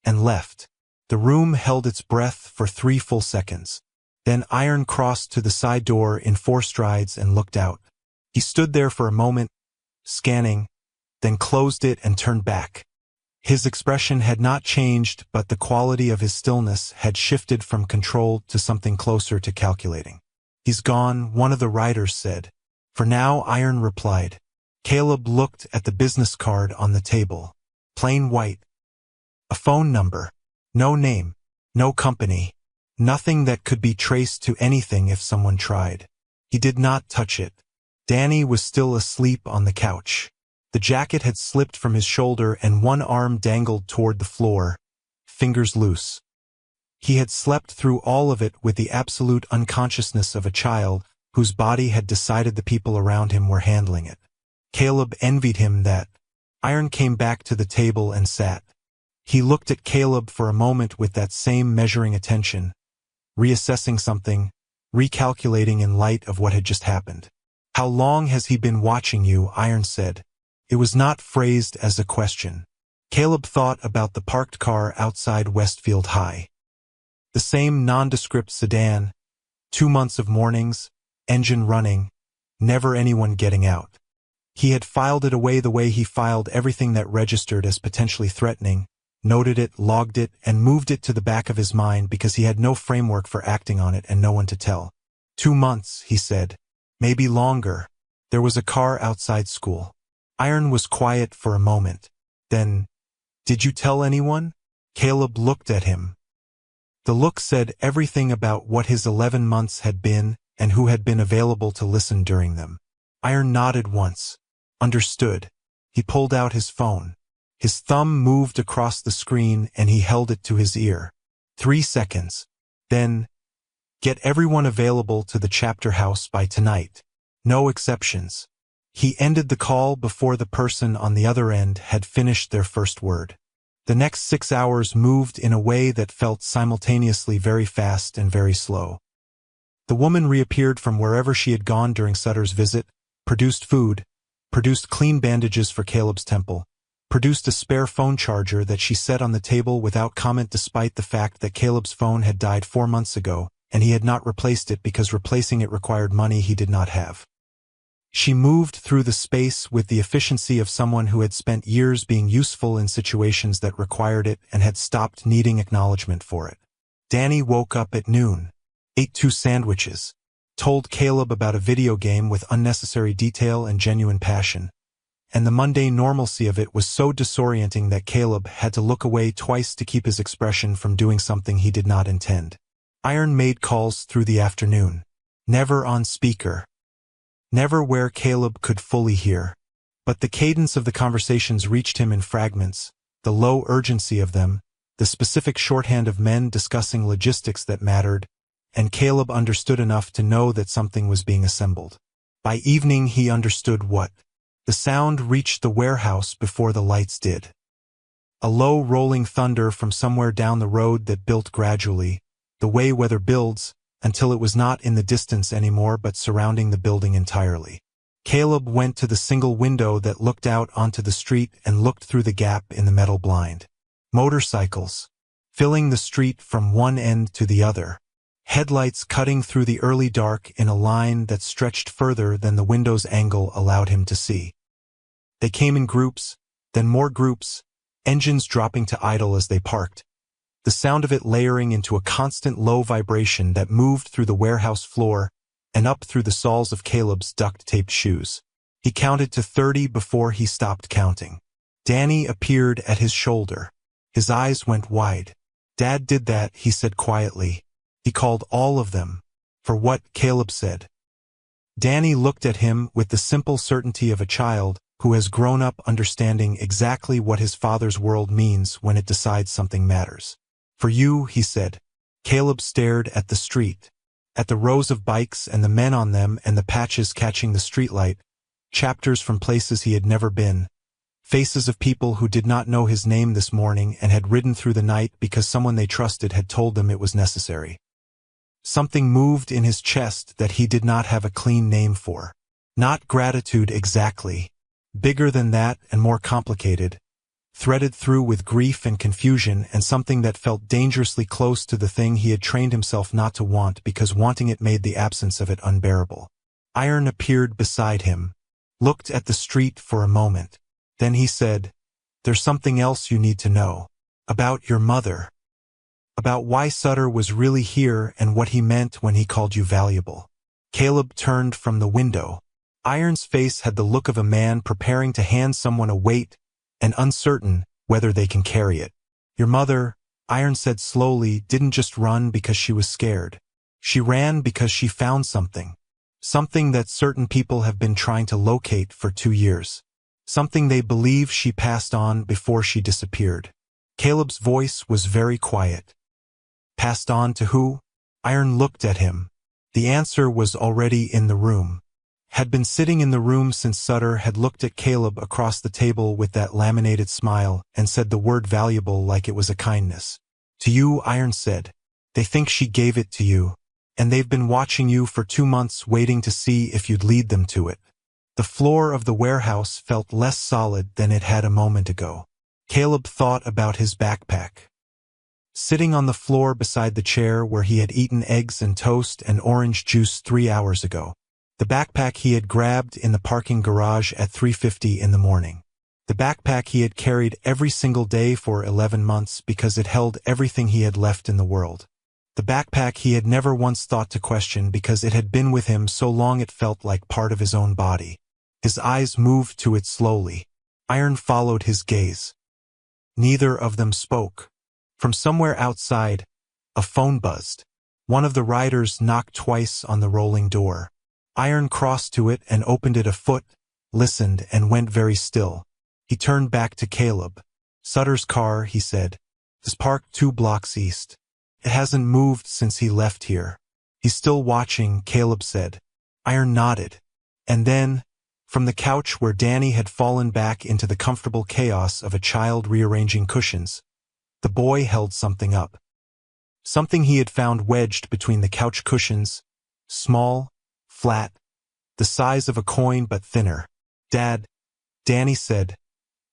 and left. The room held its breath for 3 full seconds. Then Iron crossed to the side door in 4 strides and looked out. He stood there for a moment, scanning, then closed it and turned back. His expression had not changed, but the quality of his stillness had shifted from controlled to something closer to calculating. He's gone, one of the riders said. For now, Iron replied. Caleb looked at the business card on the table. Plain white. A phone number. No name. No company. Nothing that could be traced to anything if someone tried. He did not touch it. Danny was still asleep on the couch. The jacket had slipped from his shoulder and one arm dangled toward the floor, fingers loose. He had slept through all of it with the absolute unconsciousness of a child whose body had decided the people around him were handling it. Caleb envied him that. Iron came back to the table and sat. He looked at Caleb for a moment with that same measuring attention, reassessing something, recalculating in light of what had just happened. How long has he been watching you? Iron said. It was not phrased as a question. Caleb thought about the parked car outside Westfield High. The same nondescript sedan, 2 months of mornings, engine running, never anyone getting out. He had filed it away the way he filed everything that registered as potentially threatening, noted it, logged it, and moved it to the back of his mind because he had no framework for acting on it and no one to tell. 2 months, he said. Maybe longer. There was a car outside school. Iron was quiet for a moment. Then, did you tell anyone? Caleb looked at him. The look said everything about what his 11 months had been and who had been available to listen during them. Iron nodded once. Understood. He pulled out his phone. His thumb moved across the screen and he held it to his ear. 3 seconds. Then, get everyone available to the chapter house by tonight. No exceptions. He ended the call before the person on the other end had finished their first word. The next 6 hours moved in a way that felt simultaneously very fast and very slow. The woman reappeared from wherever she had gone during Sutter's visit, produced food, produced clean bandages for Caleb's temple, produced a spare phone charger that she set on the table without comment despite the fact that Caleb's phone had died 4 months ago, and he had not replaced it because replacing it required money he did not have. She moved through the space with the efficiency of someone who had spent years being useful in situations that required it and had stopped needing acknowledgement for it. Danny woke up at noon, ate 2 sandwiches, told Caleb about a video game with unnecessary detail and genuine passion, and the mundane normalcy of it was so disorienting that Caleb had to look away twice to keep his expression from doing something he did not intend. Iron made calls through the afternoon, never on speaker. Never where Caleb could fully hear. But the cadence of the conversations reached him in fragments, the low urgency of them, the specific shorthand of men discussing logistics that mattered, and Caleb understood enough to know that something was being assembled. By evening he understood what. The sound reached the warehouse before the lights did. A low rolling thunder from somewhere down the road that built gradually, the way weather builds, until it was not in the distance anymore but surrounding the building entirely. Caleb went to the single window that looked out onto the street and looked through the gap in the metal blind. Motorcycles, filling the street from one end to the other. Headlights cutting through the early dark in a line that stretched further than the window's angle allowed him to see. They came in groups, then more groups, engines dropping to idle as they parked. the sound of it layering into a constant low vibration that moved through the warehouse floor and up through the soles of Caleb's duct-taped shoes. He counted to 30 before he stopped counting. Danny appeared at his shoulder. His eyes went wide. "Dad did that," he said quietly. "He called all of them." "For what?" Caleb said. Danny looked at him with the simple certainty of a child who has grown up understanding exactly what his father's world means when it decides something matters. "For you," he said. Caleb stared at the street, at the rows of bikes and the men on them and the patches catching the streetlight, chapters from places he had never been, faces of people who did not know his name this morning and had ridden through the night because someone they trusted had told them it was necessary. Something moved in his chest that he did not have a clean name for. Not gratitude exactly. Bigger than that and more complicated, threaded through with grief and confusion and something that felt dangerously close to the thing he had trained himself not to want because wanting it made the absence of it unbearable. Iron appeared beside him, looked at the street for a moment. Then he said, "There's something else you need to know. About your mother. About why Sutter was really here and what he meant when he called you valuable." Caleb turned from the window. Iron's face had the look of a man preparing to hand someone a weight and uncertain whether they can carry it. "Your mother," Iron said slowly, "didn't just run because she was scared. She ran because she found something. Something that certain people have been trying to locate for 2 years. Something they believe she passed on before she disappeared." Caleb's voice was very quiet. "Passed on to who?" Iron looked at him. The answer was already in the room. Had been sitting in the room since Sutter had looked at Caleb across the table with that laminated smile and said the word valuable like it was a kindness. "To you," Iron said. "They think she gave it to you, and they've been watching you for 2 months waiting to see if you'd lead them to it." The floor of the warehouse felt less solid than it had a moment ago. Caleb thought about his backpack. Sitting on the floor beside the chair where he had eaten eggs and toast and orange juice 3 hours ago. The backpack he had grabbed in the parking garage at 3:50 in the morning. The backpack he had carried every single day for 11 months because it held everything he had left in the world. The backpack he had never once thought to question because it had been with him so long it felt like part of his own body. His eyes moved to it slowly. Iron followed his gaze. Neither of them spoke. From somewhere outside, a phone buzzed. One of the riders knocked twice on the rolling door. Iron crossed to it and opened it a foot, listened, and went very still. He turned back to Caleb. "Sutter's car," he said, "is parked 2 blocks east. It hasn't moved since he left here." "He's still watching," Caleb said. Iron nodded. And then, from the couch where Danny had fallen back into the comfortable chaos of a child rearranging cushions, the boy held something up. Something he had found wedged between the couch cushions, small, flat, the size of a coin but thinner. "Dad," Danny said.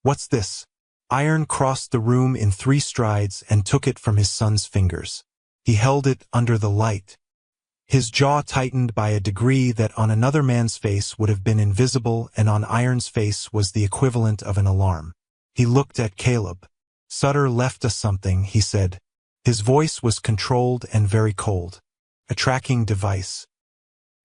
"What's this?" Iron crossed the room in 3 strides and took it from his son's fingers. He held it under the light. His jaw tightened by a degree that on another man's face would have been invisible, and on Iron's face was the equivalent of an alarm. He looked at Caleb. "Sutter left us something," he said. His voice was controlled and very cold. "A tracking device."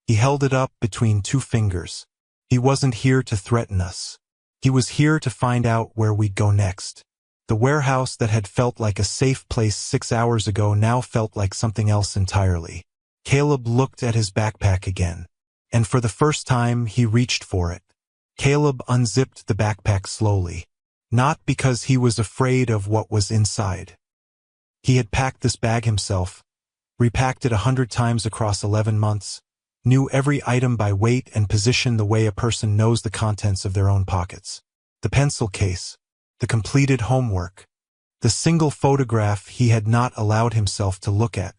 He held it up between 2 fingers. "He wasn't here to threaten us. He was here to find out where we'd go next." The warehouse that had felt like a safe place 6 hours ago now felt like something else entirely. Caleb looked at his backpack again, and for the first time he reached for it. Caleb unzipped the backpack slowly, not because he was afraid of what was inside. He had packed this bag himself, repacked it 100 times across 11 months, knew every item by weight and position the way a person knows the contents of their own pockets. The pencil case, the completed homework, the single photograph he had not allowed himself to look at,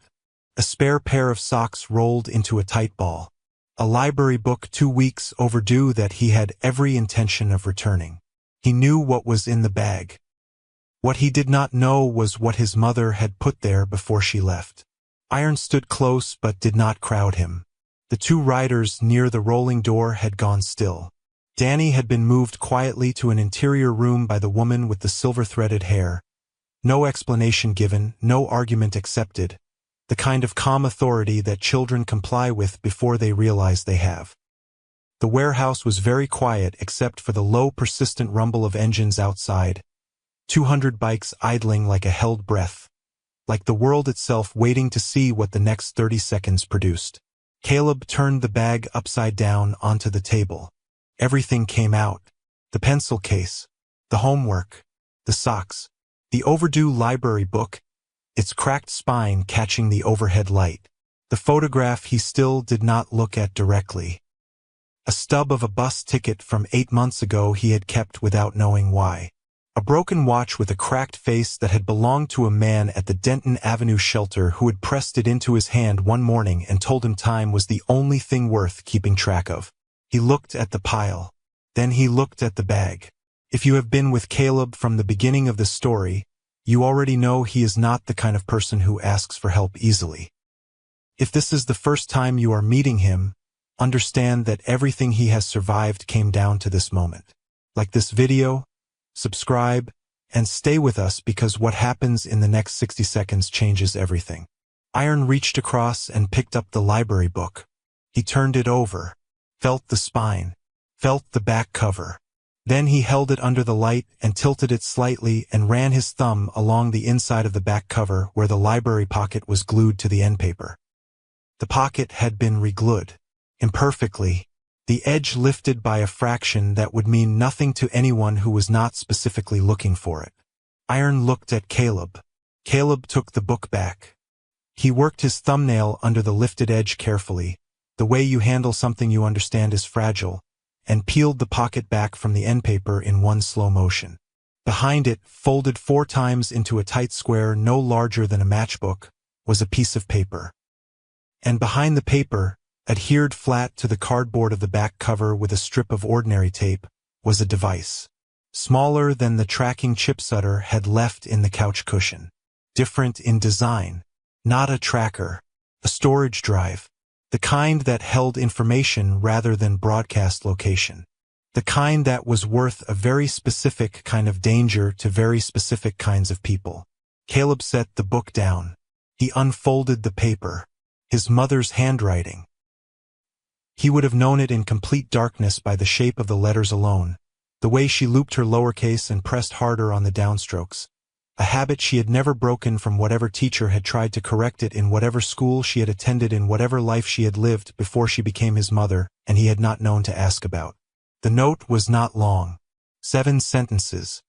a spare pair of socks rolled into a tight ball, a library book 2 weeks overdue that he had every intention of returning. He knew what was in the bag. What he did not know was what his mother had put there before she left. Iron stood close but did not crowd him. The 2 riders near the rolling door had gone still. Danny had been moved quietly to an interior room by the woman with the silver-threaded hair, No explanation given, no argument accepted. The kind of calm authority that children comply with before they realize they have. The warehouse was very quiet except for the low, persistent rumble of engines outside, 200 bikes idling like a held breath, like the world itself waiting to see what the next 30 seconds produced. Caleb turned the bag upside down onto the table. Everything came out. The pencil case, the homework, the socks, the overdue library book, its cracked spine catching the overhead light. The photograph he still did not look at directly. A stub of a bus ticket from 8 months ago he had kept without knowing why. A broken watch with a cracked face that had belonged to a man at the Denton Avenue shelter who had pressed it into his hand one morning and told him time was the only thing worth keeping track of. He looked at the pile. Then he looked at the bag. If you have been with Caleb from the beginning of the story, you already know he is not the kind of person who asks for help easily. If this is the first time you are meeting him, understand that everything he has survived came down to this moment. Like this video, subscribe, and stay with us because what happens in the next 60 seconds changes everything. Iron reached across and picked up the library book. He turned it over, felt the spine, felt the back cover. Then he held it under the light and tilted it slightly and ran his thumb along the inside of the back cover where the library pocket was glued to the end paper. The pocket had been reglued. Imperfectly, the edge lifted by a fraction that would mean nothing to anyone who was not specifically looking for it. Iron looked at Caleb. Caleb took the book back. He worked his thumbnail under the lifted edge carefully, the way you handle something you understand is fragile, and peeled the pocket back from the end paper in one slow motion. Behind it, folded 4 times into a tight square no larger than a matchbook, was a piece of paper. And behind the paper, adhered flat to the cardboard of the back cover with a strip of ordinary tape, was a device. Smaller than the tracking chip Sutter had left in the couch cushion. Different in design. Not a tracker. A storage drive. The kind that held information rather than broadcast location. The kind that was worth a very specific kind of danger to very specific kinds of people. Caleb set the book down. He unfolded the paper. His mother's handwriting. He would have known it in complete darkness by the shape of the letters alone, the way she looped her lowercase and pressed harder on the downstrokes, a habit she had never broken from whatever teacher had tried to correct it in whatever school she had attended in whatever life she had lived before she became his mother and he had not known to ask about. The note was not long. 7 sentences.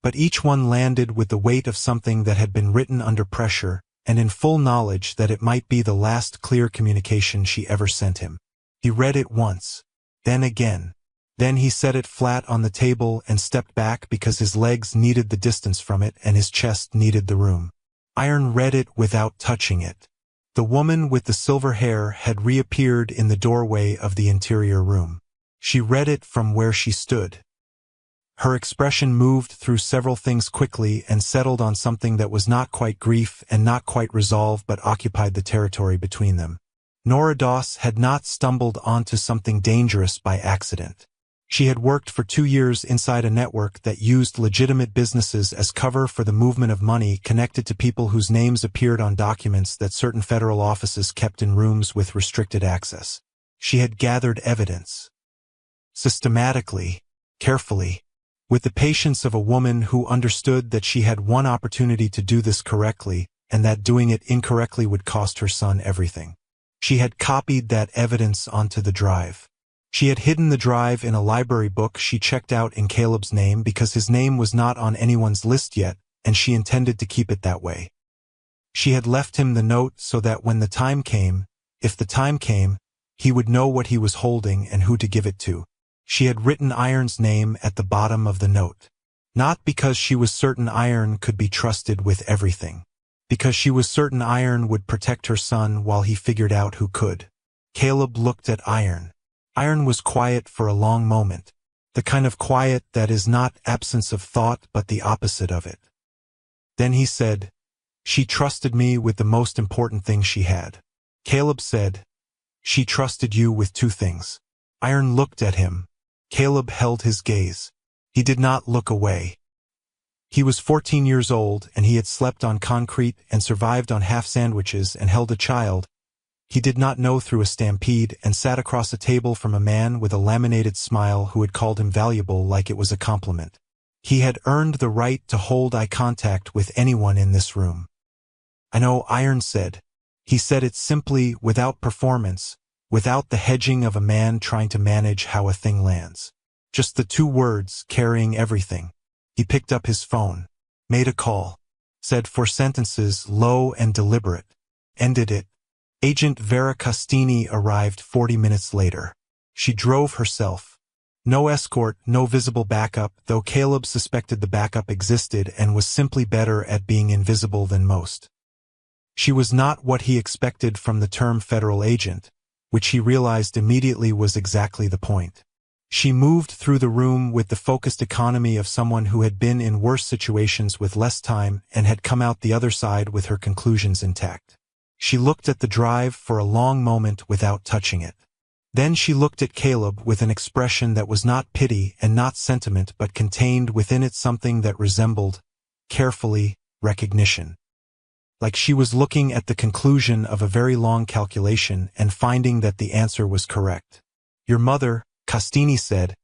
But each one landed with the weight of something that had been written under pressure and in full knowledge that it might be the last clear communication she ever sent him. He read it once, then again. Then he set it flat on the table and stepped back because his legs needed the distance from it and his chest needed the room. Iron read it without touching it. The woman with the silver hair had reappeared in the doorway of the interior room. She read it from where she stood. Her expression moved through several things quickly and settled on something that was not quite grief and not quite resolve but occupied the territory between them. Nora Doss had not stumbled onto something dangerous by accident. She had worked for 2 years inside a network that used legitimate businesses as cover for the movement of money connected to people whose names appeared on documents that certain federal offices kept in rooms with restricted access. She had gathered evidence. Systematically, carefully, with the patience of a woman who understood that she had one opportunity to do this correctly and that doing it incorrectly would cost her son everything. She had copied that evidence onto the drive. She had hidden the drive in a library book she checked out in Caleb's name because his name was not on anyone's list yet, and she intended to keep it that way. She had left him the note so that when the time came, if the time came, he would know what he was holding and who to give it to. She had written Iron's name at the bottom of the note. Not because she was certain Iron could be trusted with everything. Because she was certain Iron would protect her son while he figured out who could. Caleb looked at Iron. Iron was quiet for a long moment. The kind of quiet that is not absence of thought but the opposite of it. Then he said, "She trusted me with the most important thing she had." Caleb said, "She trusted you with 2 things." Iron looked at him. Caleb held his gaze. He did not look away. He was 14 years old, and he had slept on concrete and survived on half sandwiches and held a child he did not know through a stampede and sat across a table from a man with a laminated smile who had called him valuable like it was a compliment. He had earned the right to hold eye contact with anyone in this room. "I know," Iron said. He said it simply, without performance, without the hedging of a man trying to manage how a thing lands. Just the two words carrying everything. He picked up his phone, made a call, said 4 sentences, low and deliberate, ended it. Agent Vera Costini arrived 40 minutes later. She drove herself. No escort, no visible backup, though Caleb suspected the backup existed and was simply better at being invisible than most. She was not what he expected from the term federal agent, which he realized immediately was exactly the point. She moved through the room with the focused economy of someone who had been in worse situations with less time and had come out the other side with her conclusions intact. She looked at the drive for a long moment without touching it. Then she looked at Caleb with an expression that was not pity and not sentiment but contained within it something that resembled, carefully, recognition. Like she was looking at the conclusion of a very long calculation and finding that the answer was correct. "Your mother," Costini said,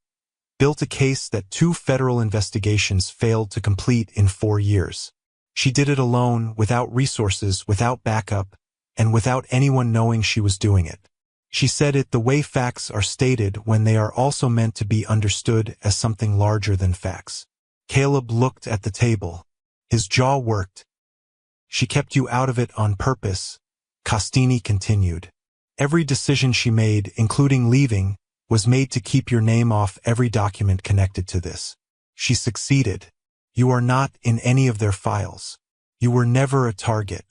"built a case that 2 federal investigations failed to complete in 4 years. She did it alone, without resources, without backup, and without anyone knowing she was doing it. She said it the way facts are stated when they are also meant to be understood as something larger than facts." Caleb looked at the table. His jaw worked. "She kept you out of it on purpose," Costini continued. "Every decision she made, including leaving, was made to keep your name off every document connected to this. She succeeded. You are not in any of their files. You were never a target.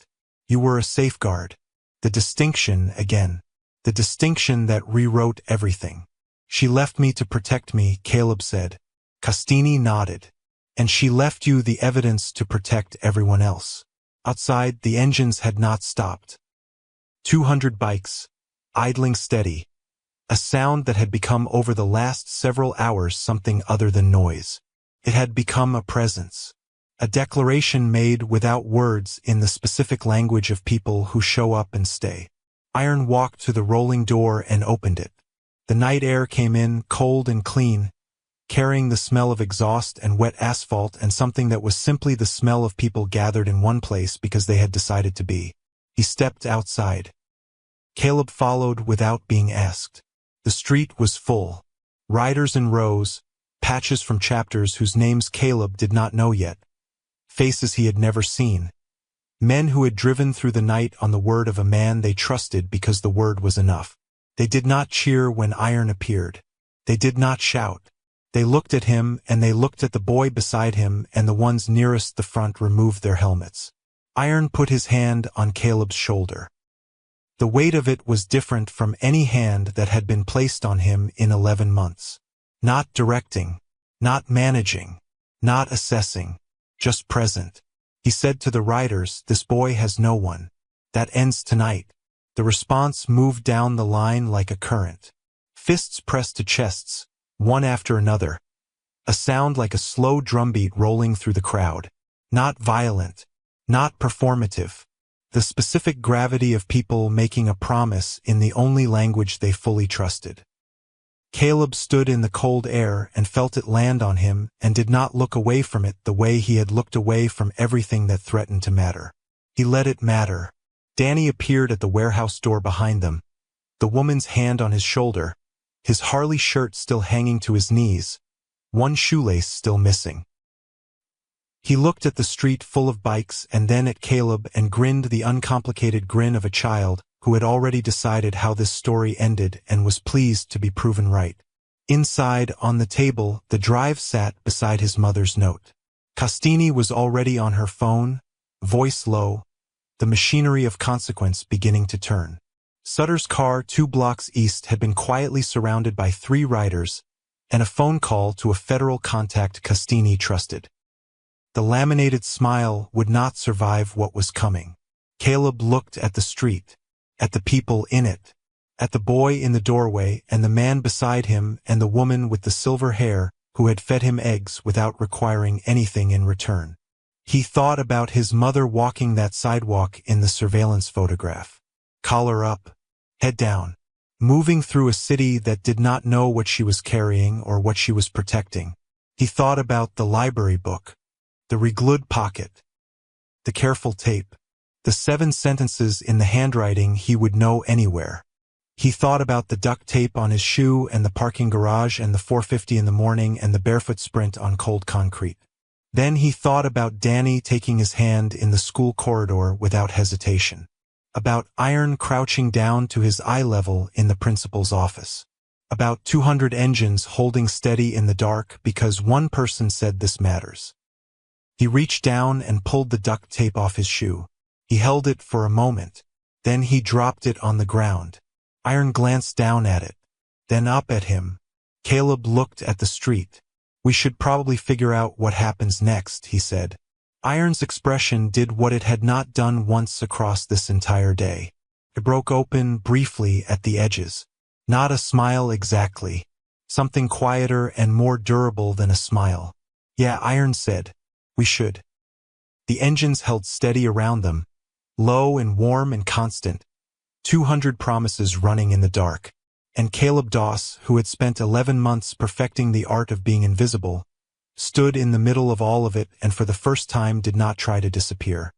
You were a safeguard. The distinction, again. The distinction that rewrote everything. She left me to protect me," Caleb said. Costini nodded. "And she left you the evidence to protect everyone else." Outside, the engines had not stopped. 200 bikes, idling steady. A sound that had become over the last several hours something other than noise. It had become a presence. A declaration made without words in the specific language of people who show up and stay. Iron walked to the rolling door and opened it. The night air came in, cold and clean, carrying the smell of exhaust and wet asphalt and something that was simply the smell of people gathered in one place because they had decided to be. He stepped outside. Caleb followed without being asked. The street was full. Riders in rows, patches from chapters whose names Caleb did not know yet. Faces he had never seen. Men who had driven through the night on the word of a man they trusted because the word was enough. They did not cheer when Iron appeared. They did not shout. They looked at him, and they looked at the boy beside him, and the ones nearest the front removed their helmets. Iron put his hand on Caleb's shoulder. The weight of it was different from any hand that had been placed on him in 11 months. Not directing, not managing, not assessing, just present. He said to the riders, "This boy has no one. That ends tonight." The response moved down the line like a current. Fists pressed to chests, one after another. A sound like a slow drumbeat rolling through the crowd. Not violent, not performative. The specific gravity of people making a promise in the only language they fully trusted. Caleb stood in the cold air and felt it land on him and did not look away from it the way he had looked away from everything that threatened to matter. He let it matter. Danny appeared at the warehouse door behind them, the woman's hand on his shoulder, his Harley shirt still hanging to his knees, one shoelace still missing. He looked at the street full of bikes and then at Caleb and grinned the uncomplicated grin of a child who had already decided how this story ended and was pleased to be proven right. Inside, on the table, the drive sat beside his mother's note. Costini was already on her phone, voice low, the machinery of consequence beginning to turn. Sutter's car 2 blocks east had been quietly surrounded by 3 riders and a phone call to a federal contact Costini trusted. The laminated smile would not survive what was coming. Caleb looked at the street, at the people in it, at the boy in the doorway and the man beside him and the woman with the silver hair who had fed him eggs without requiring anything in return. He thought about his mother walking that sidewalk in the surveillance photograph. Collar up, head down, moving through a city that did not know what she was carrying or what she was protecting. He thought about the library book, the reglued pocket, the careful tape, the 7 sentences in the handwriting he would know anywhere. He thought about the duct tape on his shoe and the parking garage and the 4:50 in the morning and the barefoot sprint on cold concrete. Then he thought about Danny taking his hand in the school corridor without hesitation. About Iron crouching down to his eye level in the principal's office. About 200 engines holding steady in the dark because one person said this matters. He reached down and pulled the duct tape off his shoe. He held it for a moment. Then he dropped it on the ground. Iron glanced down at it, then up at him. Caleb looked at the street. "We should probably figure out what happens next," he said. Iron's expression did what it had not done once across this entire day. It broke open briefly at the edges. Not a smile exactly. Something quieter and more durable than a smile. "Yeah," Iron said. "We should." The engines held steady around them, low and warm and constant. 200 promises running in the dark. And Caleb Doss, who had spent 11 months perfecting the art of being invisible, stood in the middle of all of it and for the first time did not try to disappear.